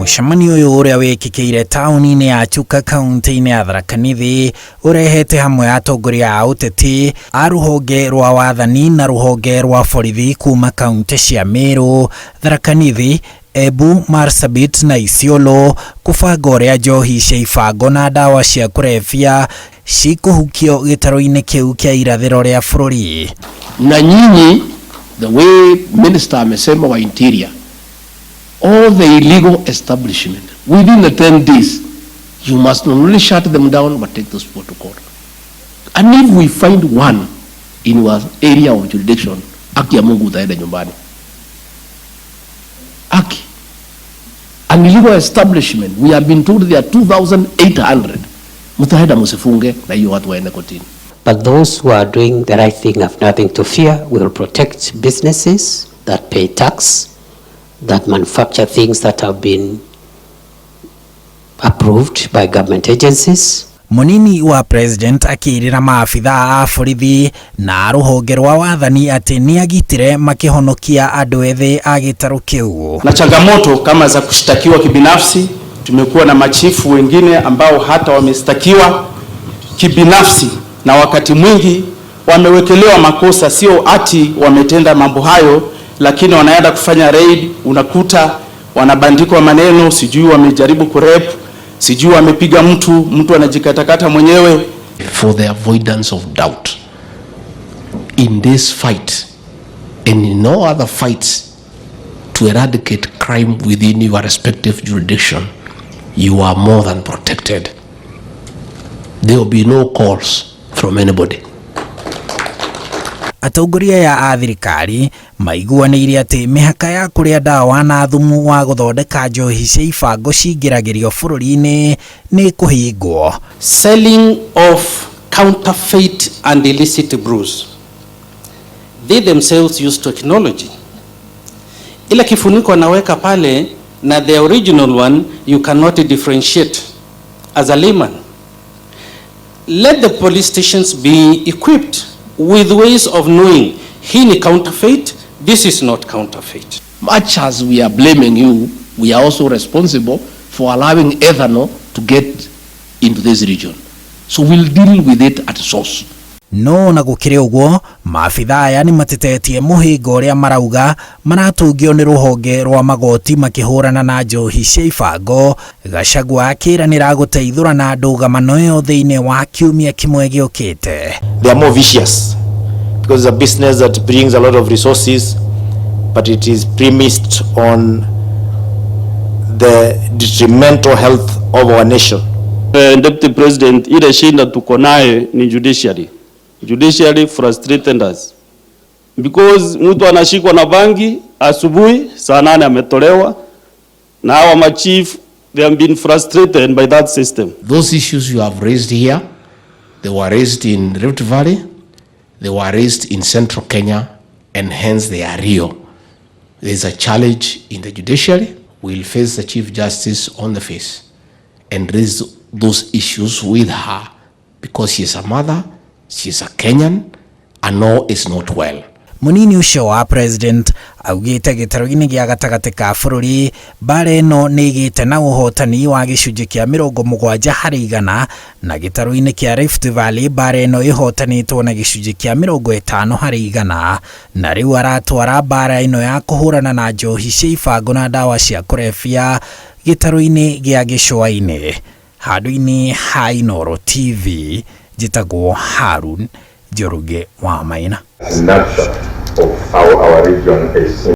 Mũcemanio ũyũ ũrĩa wĩkĩkĩire taũni-inĩ ya Chuka kaunti-inĩ ya Tharaka Nithi ũrehete hamwe atongoria a ũteti a rũhonge rwa wathani na rũhonge rwa borithi kuma kaunti cia Meru, Tharaka Nithi, Embu, Marsabit na Isiolo kũbanga ũrĩa njohi cia ibango na ndawa cia kũrebia cikũhukio gĩtaro-inĩ kĩu kĩa irathĩro rĩa bũrũri. Na nyinyi, the way Minister amesema wa Interior, all the illegal establishment within the 10 days, you must not only shut them down but take those people to court. And if we find one in your area of jurisdiction, haki ya Mungu utaenda nyumbani. Haki. An illegal establishment, we have been told there are 2,800. Mutaenda musifunge na hiyo watu waende kotini. But those who are doing the right thing have nothing to fear. We will protect businesses that pay tax, that manufacture things that have been approved by government agencies. Munini wa president akirira maafitha a borithi na rũhonge rwa wathani atĩ nĩ agitire makihonokia andũ ethĩ a gĩtarũ kĩu. Na changamoto kama za kushtakiwa kibinafsi, tumekuwa na machifu wengine ambao hata wamestakiwa kibinafsi na wakati mwingi wamewekelewa makosa, sio ati wametenda mambo hayo, lakini wanaenda kufanya raid, unakuta wanabandikwa maneno, sijui wamejaribu kurep, sijui wamepiga mtu anajikatakata mwenyewe. For the avoidance of doubt, in this fight and in no other fights to eradicate crime within your respective jurisdiction, you are more than protected. There will be no calls from anybody. Atongoria ya athirikari maiguanĩire atĩ mĩhaka ya kũrĩa ndawa na thumu wa gũthondeka njohi cia ibango cingĩragĩrio bũrũri-inĩ nĩ kũhingwo. Selling of counterfeit and illicit brews. They themselves use technology. Ile kifuniko anaweka pale na the original one you cannot differentiate as a layman. Let the police stations be equipped with ways of knowing hii ni counterfeit, this is not counterfeit. Much as we are blaming you, we are also responsible for allowing ethanol to get into this region. So we'll deal with it at source. No na gũkĩrĩ ũguo, maabitha aya nĩ matetetie mũhĩnga ũrĩa marauga maratũngio nĩ rũhonge rwa magoti makĩhũrana na njohi cia ibango. Gachagua akĩranĩra gũteithũra na ndũgamano ĩyo thĩinĩ wa kiumia kĩmwe gĩũkĩte. They are more vicious because it's a business that brings a lot of resources, but it is premised on the detrimental health of our nation. Deputy President, ile shida tuko naye ni judiciary. Judiciary frustrated us because mtu anashikwa na bangi asubuhi saa 8 ametolewa, na hawa machief they have been frustrated by that system. Those issues you have raised here, they were raised in Rift Valley, they were raised in Central Kenya, and hence they are real. There is a challenge in the judiciary. We will face the Chief Justice on the face and raise those issues with her because she is a mother, she is a Kenyan, and all is not well. Munini ũcio wa president augĩte gĩtaro-inĩ gĩa gatagatĩ ka bũrũri mbaara ĩno nĩ ĩgĩte na ũhotani wa gĩcunjĩ kĩa 70% na gĩtaro-inĩ kĩa Rift Valley mbaara ĩno ĩhotanĩtwo na gĩcunjĩ kĩa 50%, na rĩu aratwara mbaara ĩno ya kũhũrana na njohi cia ibango na ndawa cia kũrebia gĩtaro-inĩ gĩa gĩcũa-inĩ. Handũ-inĩ ha Inooro TV, njĩtagwo Harun Njoroge wa Maina. Snapshot of how our region is.